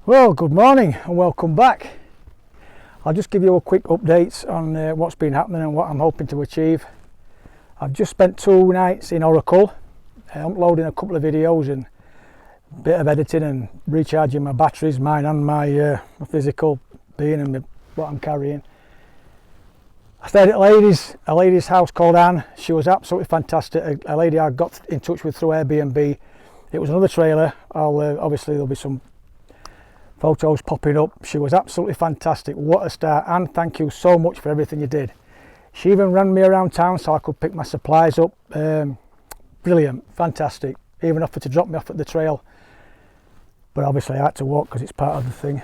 Well, good morning and welcome back. I'll just give you a quick update on what's been happening and what I'm hoping to achieve. I've just spent 2 nights in Oracle uploading a couple of videos and a bit of editing and recharging my batteries, mine and my physical being and what I'm carrying. I stayed at a lady's house called Anne. She was absolutely fantastic, a lady I got in touch with through Airbnb. It was another trailer. Obviously there'll be some photos popping up. She was absolutely fantastic. What a star. And thank you so much for everything you did. She even ran me around town so I could pick my supplies up. Brilliant, fantastic. Even offered to drop me off at the trail, but obviously I had to walk because it's part of the thing.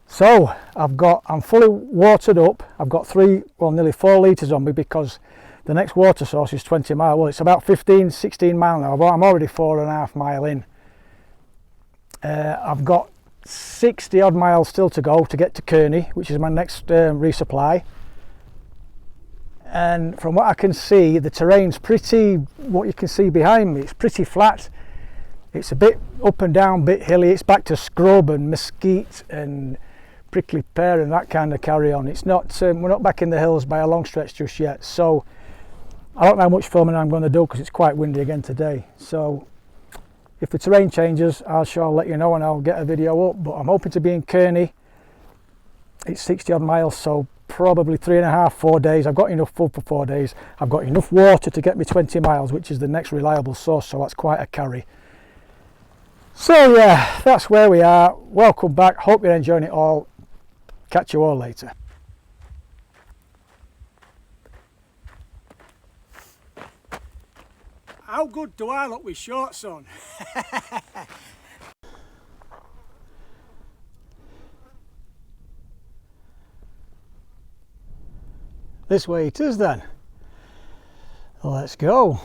So I'm fully watered up. I've got nearly 4 litres on me because the next water source is 20 miles. Well, it's about 15-16 miles now. I'm already 4.5 miles in. I've got 60 odd miles still to go to get to Kearney, which is my next resupply. And from what I can see, the terrain's what you can see behind me, it's pretty flat. It's a bit up and down, bit hilly. It's back to scrub and mesquite and prickly pear and that kind of carry on. It's not, we're not back in the hills by a long stretch just yet. So I don't know how much filming I'm going to do because it's quite windy again today. So if the terrain changes, I'll let you know and I'll get a video up. But I'm hoping to be in Kearney. It's 60 odd miles, so probably 3.5-4 days. I've got enough food for 4 days. I've got enough water to get me 20 miles, which is the next reliable source, so that's quite a carry. So yeah, that's where we are. Welcome back. Hope you're enjoying it all. Catch you all later. How good do I look with shorts on? This way it is then. Let's go.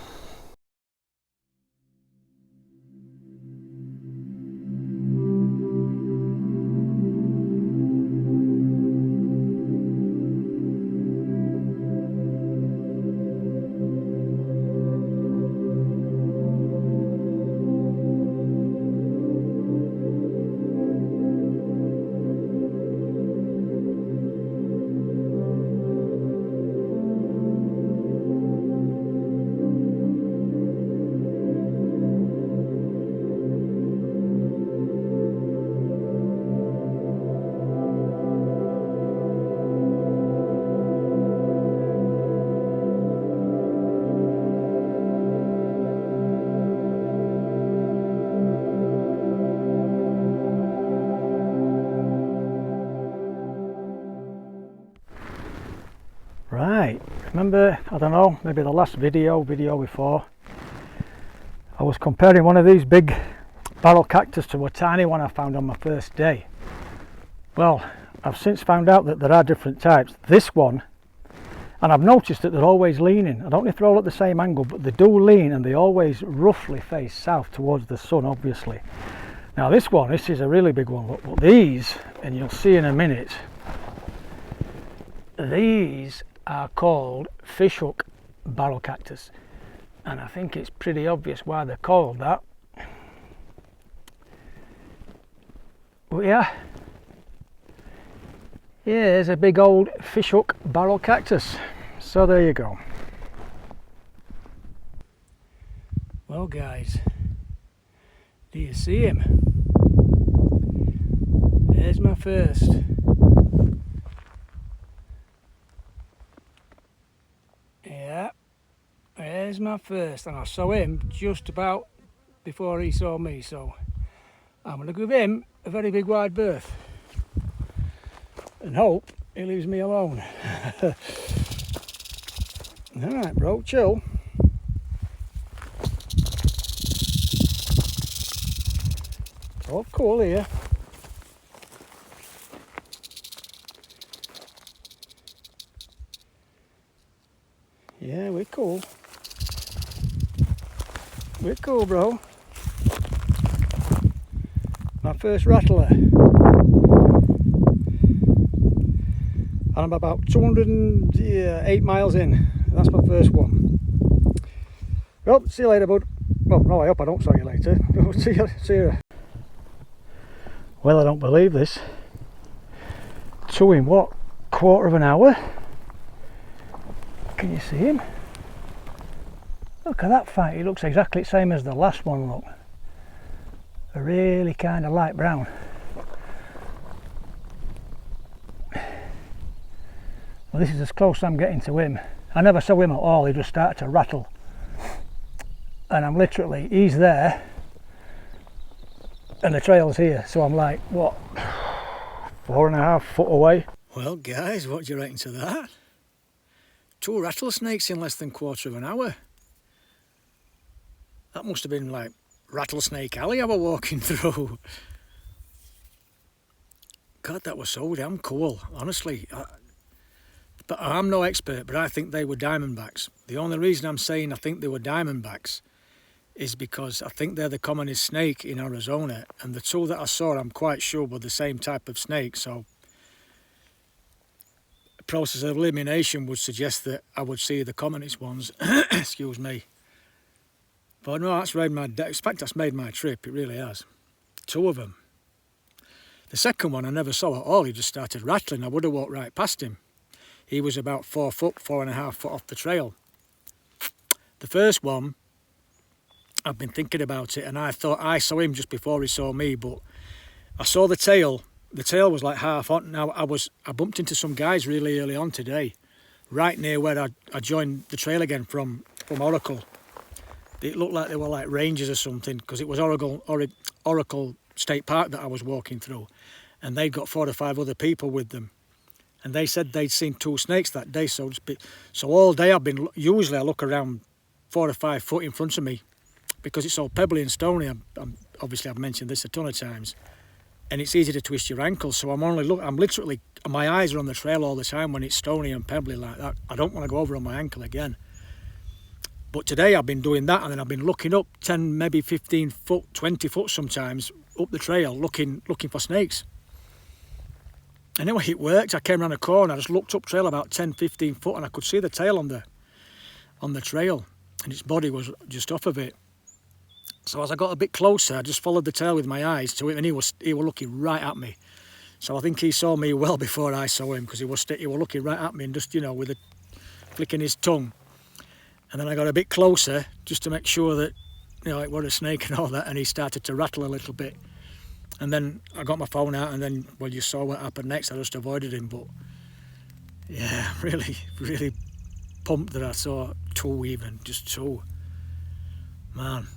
Right, remember, I don't know, maybe the last video before, I was comparing one of these big barrel cactus to a tiny one I found on my first day. Well, I've since found out that there are different types. This one, and I've noticed that they're always leaning. I don't know if they're all at the same angle, but they do lean and they always roughly face south towards the sun, obviously. Now this is a really big one, but these, and you'll see in a minute, these are called fishhook barrel cactus, and I think it's pretty obvious why they're called that. But yeah, here's a big old fishhook barrel cactus. So there you go. Well guys, do you see him? There's my first. Yeah, there's my first, and I saw him just about before he saw me, so I'm going to give him a very big wide berth and hope he leaves me alone. Alright bro, chill. Oh, cool here. Yeah, we're cool. We're cool, bro. My first rattler. And I'm about 208 miles in. That's my first one. Well, see you later, bud. Well, no, I hope I don't see you later. See you. Well, I don't believe this. 2 in what? Quarter of an hour? Can you see him? Look at that fight. He looks exactly the same as the last one, look. A really kind of light brown. Well, this is as close as I'm getting to him. I never saw him at all, he just started to rattle. And I'm literally, he's there, and the trail's here, so I'm like, what, 4.5 foot away? Well guys, what do you reckon to that? 2 rattlesnakes in less than quarter of an hour. That must have been like Rattlesnake Alley I was walking through. God, that was so damn cool, honestly. But I'm no expert, but I think they were diamondbacks. The only reason I'm saying I think they were diamondbacks is because I think they're the commonest snake in Arizona, and the 2 that I saw I'm quite sure were the same type of snake, so the process of elimination would suggest that I would see the commonest ones. Excuse me. But no, that's made my day. In fact, that's made my trip, it really has. 2 of them. The second one I never saw at all, he just started rattling. I would have walked right past him. He was about 4 foot, 4.5 foot off the trail. The first one, I've been thinking about it, and I thought I saw him just before he saw me, but I saw the tail. The tail was like half on. Now I bumped into some guys really early on today, right near where I joined the trail again from Oracle. It looked like they were like rangers or something, because it was Oracle State Park that I was walking through, and they'd got 4 or 5 other people with them. And they said they'd seen 2 snakes that day, so all day usually I look around 4 or 5 foot in front of me, because it's all pebbly and stony. Obviously I've mentioned this a ton of times, and it's easy to twist your ankles, so I'm literally, my eyes are on the trail all the time when it's stony and pebbly like that. I don't want to go over on my ankle again. But today I've been doing that, and then I've been looking up 10, maybe 15 foot, 20 foot sometimes, up the trail, looking for snakes. Anyway, it worked. I came around a corner, I just looked up trail about 10, 15 foot, and I could see the tail on the trail, and its body was just off of it. So as I got a bit closer, I just followed the tail with my eyes to him, and he was looking right at me. So I think he saw me well before I saw him, because he was looking right at me, and just, with a flicking his tongue. And then I got a bit closer just to make sure that, it was a snake and all that, and he started to rattle a little bit. And then I got my phone out, and then, well, you saw what happened next. I just avoided him, but yeah, really, really pumped that I saw 2 even, just 2. Man.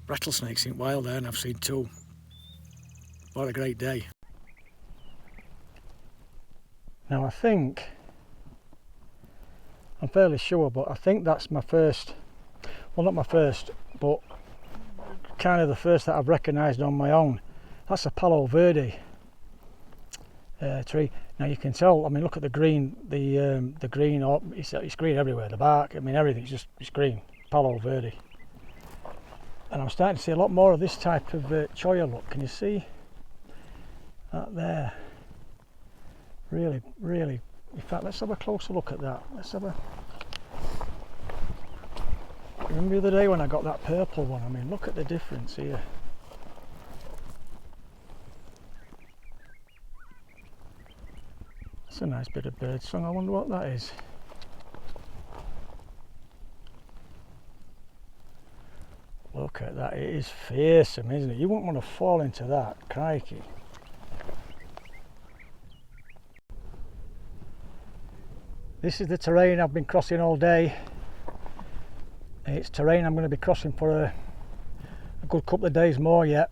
Rattlesnakes ain't wild there, and I've seen 2. What a great day. Now I think, I'm fairly sure, but I think that's my first, well, not my first, but kind of the first that I've recognised on my own. That's a Palo Verde tree. Now you can tell, I mean, look at the green, the green, it's green everywhere, the bark, I mean everything's it's green, Palo Verde. And I'm starting to see a lot more of this type of cholla look. Can you see that there? Really, really, in fact, let's have a closer look at that. Remember the other day when I got that purple one? I mean, look at the difference here. That's a nice bit of birdsong. I wonder what that is. Look at that, it is fearsome, isn't it? You wouldn't want to fall into that, crikey. This is the terrain I've been crossing all day. It's terrain I'm going to be crossing for a good couple of days more yet.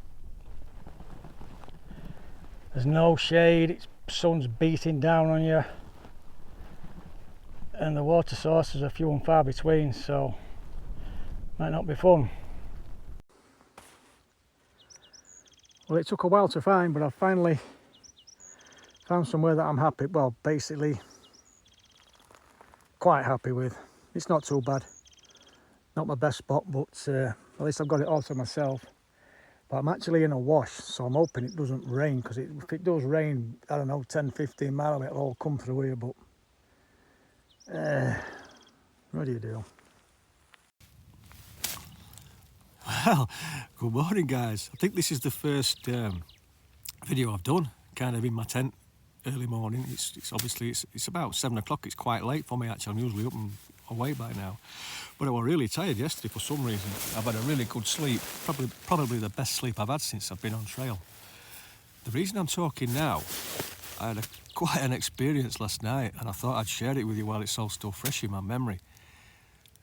There's no shade, sun's beating down on you, and the water sources are few and far between, so might not be fun. Well, it took a while to find, but I've finally found somewhere that I'm happy, well, basically quite happy with. It's not too bad. Not my best spot, but at least I've got it all to myself. But I'm actually in a wash, so I'm hoping it doesn't rain, because if it does rain, I don't know, 10-15 miles, it'll all come through here, but what do you do? Well, good morning, guys. I think this is the first video I've done, kind of in my tent early morning. It's obviously it's about 7 o'clock. It's quite late for me actually. I'm usually up and away by now, but I was really tired yesterday for some reason. I've had a really good sleep, probably the best sleep I've had since I've been on trail. The reason I'm talking now, I had quite an experience last night, and I thought I'd share it with you while it's all still fresh in my memory.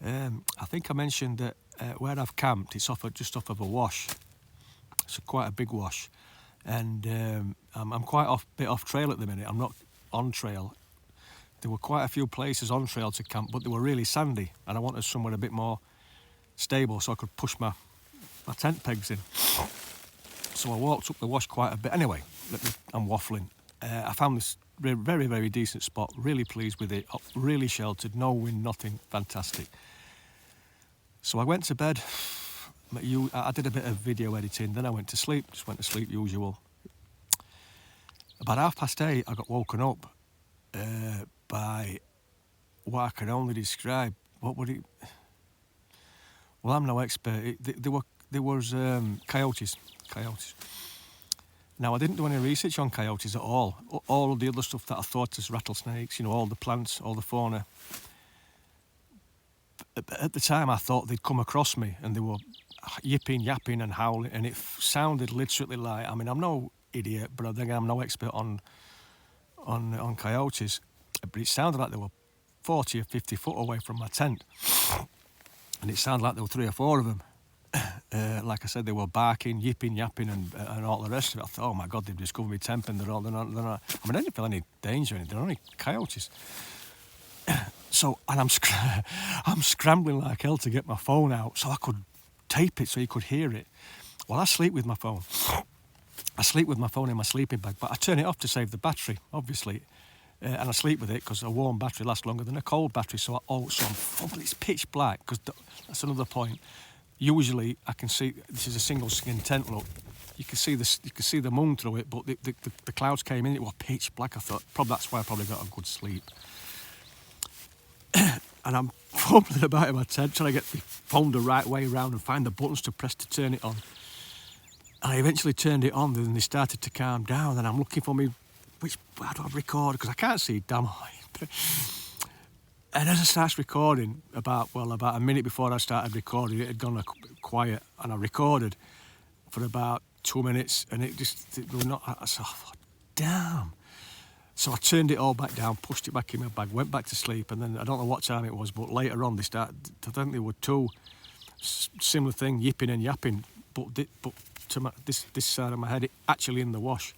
I think I mentioned that where I've camped, it's just off of a wash. It's quite a big wash, and I'm quite a bit off trail at the minute. I'm not on trail. There were quite a few places on trail to camp, but they were really sandy, and I wanted somewhere a bit more stable so I could push my tent pegs in. So I walked up the wash quite a bit. Anyway, I'm waffling. I found this very, very decent spot. Really pleased with it. Really sheltered, no wind, nothing. Fantastic. So I went to bed. I did a bit of video editing. Then I went to sleep. Just went to sleep, usual. About 8:30, I got woken up by what I can only describe. What would it? Well, I'm no expert. There was coyotes. Now, I didn't do any research on coyotes at all. All of the other stuff that I thought was rattlesnakes, all the plants, all the fauna. At the time, I thought they'd come across me and they were yipping, yapping and howling, and it sounded literally like, I'm no idiot, but I think I'm no expert on coyotes, but it sounded like they were 40 or 50 foot away from my tent, and it sounded like there were 3 or 4 of them. Like I said, they were barking, yipping, yapping, and all the rest of it. I thought, oh my God, they've discovered me tent, and they're not. I mean, I didn't feel any danger in it. They're only coyotes. So, and I'm scrambling like hell to get my phone out so I could tape it so you could hear it. Well, I sleep with my phone. I sleep with my phone in my sleeping bag, but I turn it off to save the battery, obviously. And I sleep with it because a warm battery lasts longer than a cold battery. So I'm fumbling. It's pitch black, because that's another point. Usually, I can see this is a single skin tent. Look, you can see the moon through it, but the clouds came in. It was pitch black. I thought that's why I probably got a good sleep. And I'm fumbling about in my tent trying to get the phone the right way around and find the buttons to press to turn it on. And I eventually turned it on, and they started to calm down. And I'm looking for me, how do I record? Because I can't see damn eye. And as I started recording, about a minute before I started recording, it had gone quiet, and I recorded for about 2 minutes, and it was not. I thought, damn. So I turned it all back down, pushed it back in my bag, went back to sleep, and then I don't know what time it was, but later on I think there were 2 similar things, yipping and yapping, but to this side of my head, actually in the wash.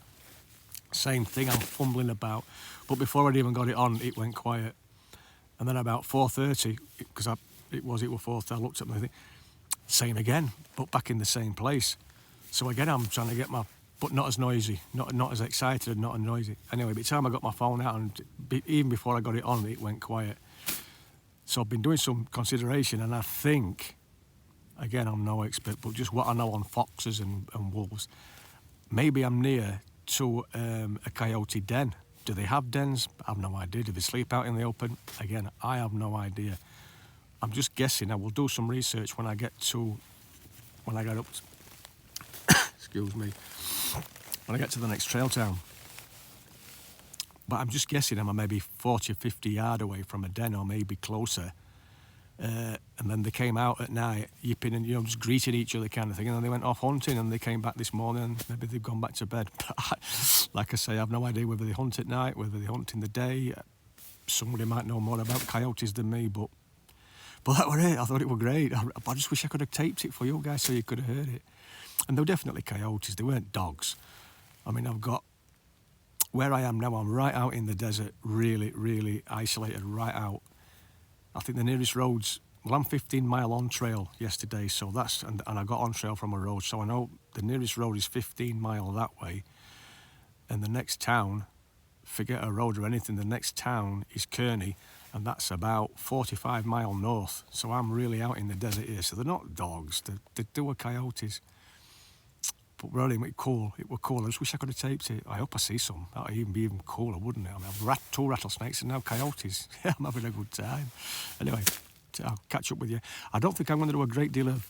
Same thing, I'm fumbling about, but before I'd even got it on, it went quiet. And then about 4:30, because it was 4:30, I looked at my thing, same again, but back in the same place. So again, I'm trying to get but not as noisy, not as excited and not as noisy. Anyway, by the time I got my phone out, and even before I got it on, it went quiet. So I've been doing some consideration, and I think, again, I'm no expert, but just what I know on foxes and wolves, maybe I'm near to a coyote den. Do they have dens? I have no idea. Do they sleep out in the open? Again, I have no idea. I'm just guessing. I will do some research when I get up. Excuse me. When I get to the next trail town. But I'm just guessing I'm maybe 40 or 50 yards away from a den, or maybe closer. And then they came out at night, yipping and just greeting each other, kind of thing. And then they went off hunting, and they came back this morning, and maybe they've gone back to bed. But like I say, I have no idea whether they hunt at night, whether they hunt in the day. Somebody might know more about coyotes than me, but that was it. I thought it was great. I just wish I could have taped it for you guys so you could have heard it. And they were definitely coyotes. They weren't dogs. I mean, where I am now, I'm right out in the desert, really, really isolated, right out. I think the nearest roads, I'm 15 mile on trail yesterday, so and I got on trail from a road, so I know the nearest road is 15 mile that way. And the next town, forget a road or anything, the next town is Kearney, and that's about 45 mile north. So I'm really out in the desert here. So they're not dogs, they were coyotes. But really, it was cool. I just wish I could have taped it. I hope I see some. That would even be even cooler, wouldn't it? I mean, I've 2 rattlesnakes and now coyotes. Yeah, I'm having a good time. Anyway, I'll catch up with you. I don't think I'm going to do a great deal of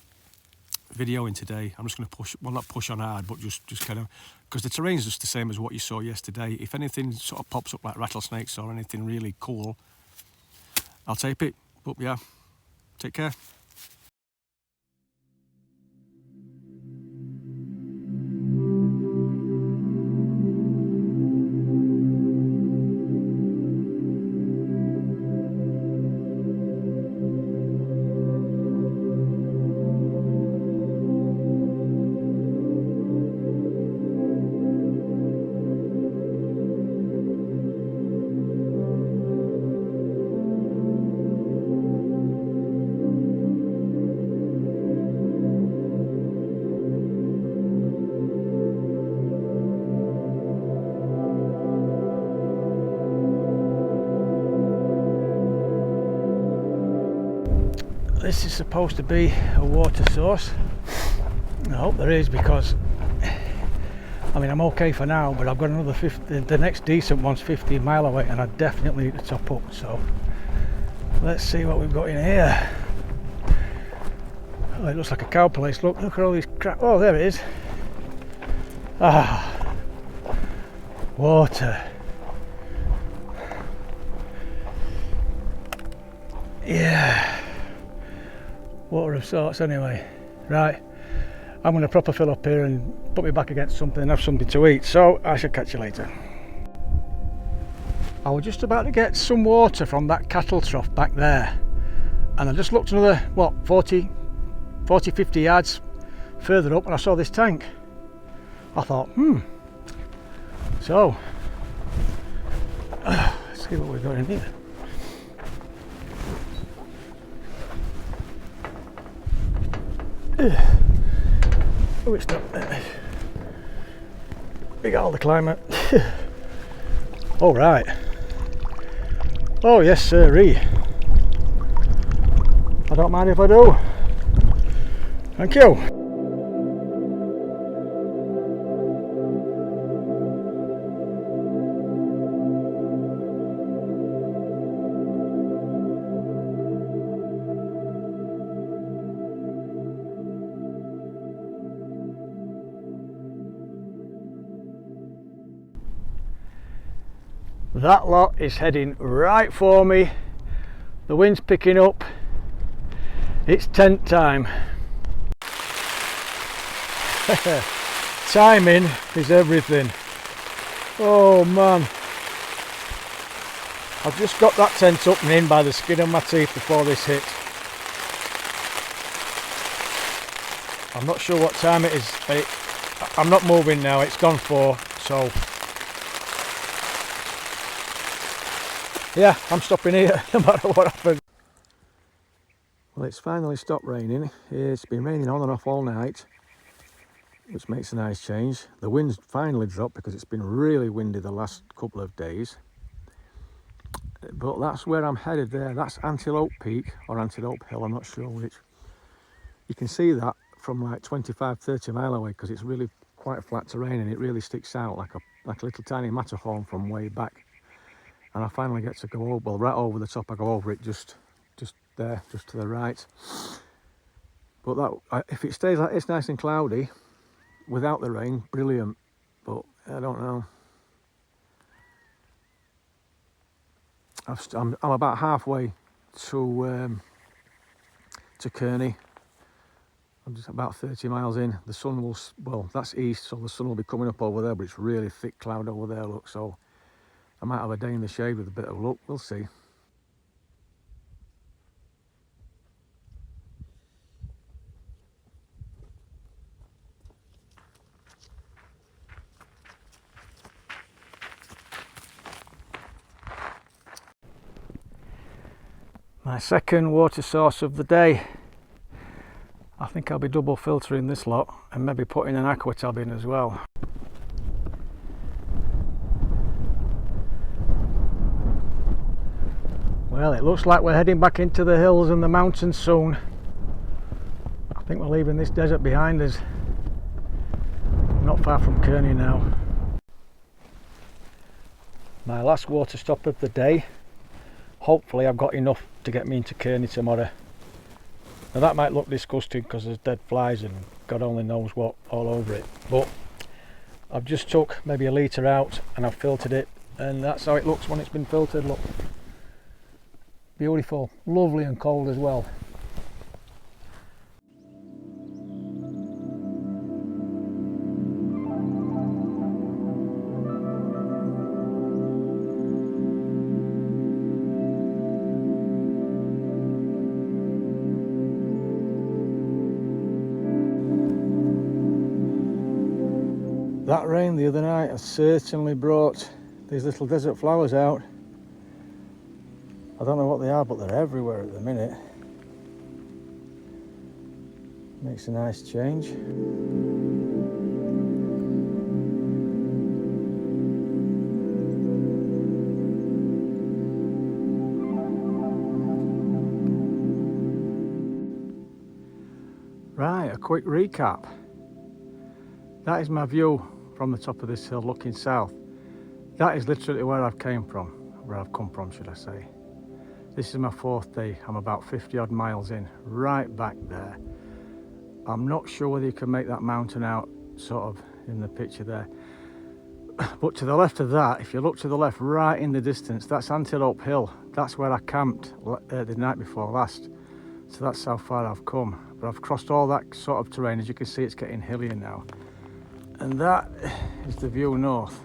videoing today. I'm just going to push, well, not push on hard, but just kind of, because the terrain's just the same as what you saw yesterday. If anything sort of pops up like rattlesnakes or anything really cool, I'll tape it. But yeah, take care. This is supposed to be a water source. I hope there is, because I mean, I'm okay for now, but I've got another 50, the next decent one's 15 mile away, and I definitely need to top up. So let's see what we've got in here. Oh, it looks like a cow place. Look at all these crap. Oh, there it is. Ah, water. Yeah, water of sorts anyway. Right, I'm going to proper fill up here and put me back against something and have something to eat, so I shall catch you later. I was just about to get some water from that cattle trough back there, and I just looked another, what, 50 yards further up, and I saw this tank. I thought, so let's see what we've got in here. Oh, it's not big all the climate. All right. Oh yes, sirree. I don't mind if I do. Thank you. That lot is heading right for me. The wind's picking up. It's tent time. Timing is everything. Oh man. I've just got that tent up and in by the skin of my teeth before this hit. I'm not sure what time it is, but I'm not moving now. It's gone 4, so yeah, I'm stopping here no matter what happens. Well, it's finally stopped raining. It's been raining on and off all night, which makes a nice change. The wind's finally dropped because it's been really windy the last couple of days. But that's where I'm headed there. That's Antelope Peak or Antelope Hill, I'm not sure which. You can see that from like 25-30 mile away because it's really quite flat terrain and it really sticks out like a little tiny Matterhorn from way back. And I finally get to go over, well, right over the top. I go over it just there, just to the right. But that, if it stays like it's nice and cloudy without the rain, brilliant. But I don't know. I'm about halfway to Kearney. I'm just about 30 miles in. The sun will, well, that's east, so the sun will be coming up over there, but it's really thick cloud over there, look, so I might have a day in the shade with a bit of luck, we'll see. My second water source of the day. I think I'll be double filtering this lot and maybe putting an aqua tab in as well. Well, it looks like we're heading back into the hills and the mountains soon. I think we're leaving this desert behind us. Not far from Kearney now. My last water stop of the day. Hopefully I've got enough to get me into Kearney tomorrow. Now that might look disgusting because there's dead flies and God only knows what all over it, but I've just took maybe a litre out and I've filtered it, and that's how it looks when it's been filtered. Look, beautiful, lovely and cold as well. That rain the other night has certainly brought these little desert flowers out. I don't know what they are, but they're everywhere at the minute. Makes a nice change. Right, a quick recap. That is my view from the top of this hill looking south. That is literally where I've come from, should I say. This is my 4th day. I'm about 50 odd miles in, right back there. I'm not sure whether you can make that mountain out sort of in the picture there. But to the left of that, if you look to the left, right in the distance, that's Antelope Hill. That's where I camped the night before last. So that's how far I've come. But I've crossed all that sort of terrain. As you can see, it's getting hillier now. And that is the view north.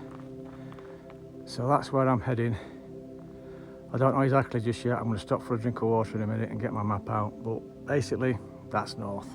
So that's where I'm heading. I don't know exactly just yet. I'm going to stop for a drink of water in a minute and get my map out. But basically, that's north.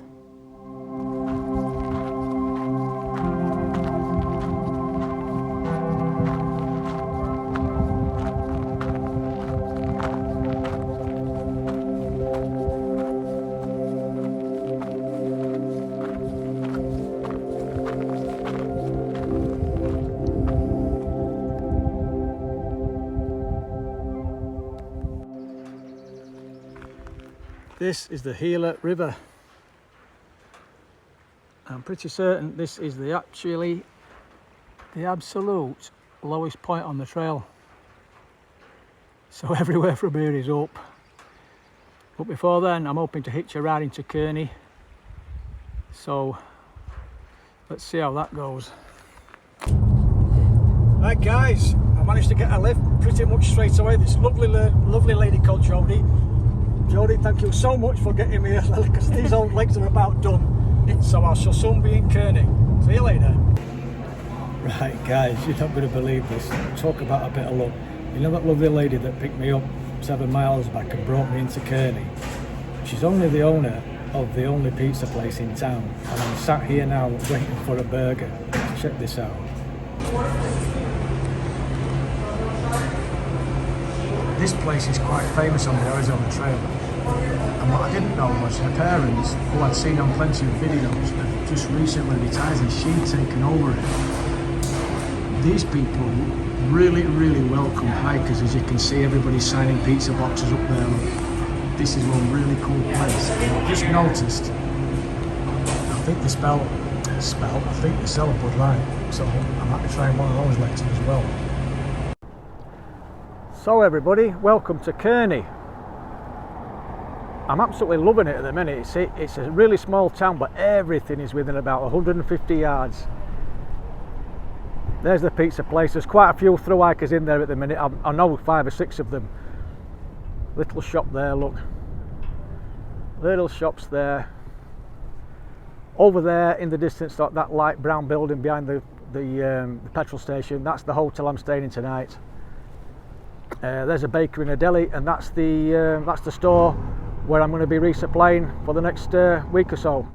This is the Gila River. I'm pretty certain this is the absolute lowest point on the trail. So everywhere from here is up. But before then, I'm hoping to hitch a ride into Kearney. So let's see how that goes. Right guys, I managed to get a lift pretty much straight away. This lovely lady called Jodie. Jodie, thank you so much for getting me a lift, because these old legs are about done. So I shall soon be in Kearney. See you later. Right guys, you're not going to believe this. Talk about a bit of luck. You know that lovely lady that picked me up 7 miles back and brought me into Kearney? She's only the owner of the only pizza place in town, and I'm sat here now waiting for a burger. Check this out. This place is quite famous on the Arizona Trail, and what I didn't know was her parents, who I'd seen on plenty of videos, had just recently retired and she'd taken over it. These people really welcome hikers. As you can see, everybody's signing pizza boxes up there. This is one really cool place. I just noticed, I think they sell a Bud Light, so I might be trying one of those later as well. So everybody, welcome to Kearney. I'm absolutely loving it at the minute. It's a really small town, but everything is within about 150 yards. There's the pizza place. There's quite a few thru-hikers in there at the minute. I know 5 or 6 of them. Little shop there, look. Little shops there. Over there in the distance, that light brown building behind the petrol station, that's the hotel I'm staying in tonight. There's a bakery and a deli, and that's the store where I'm going to be resupplying for the next week or so.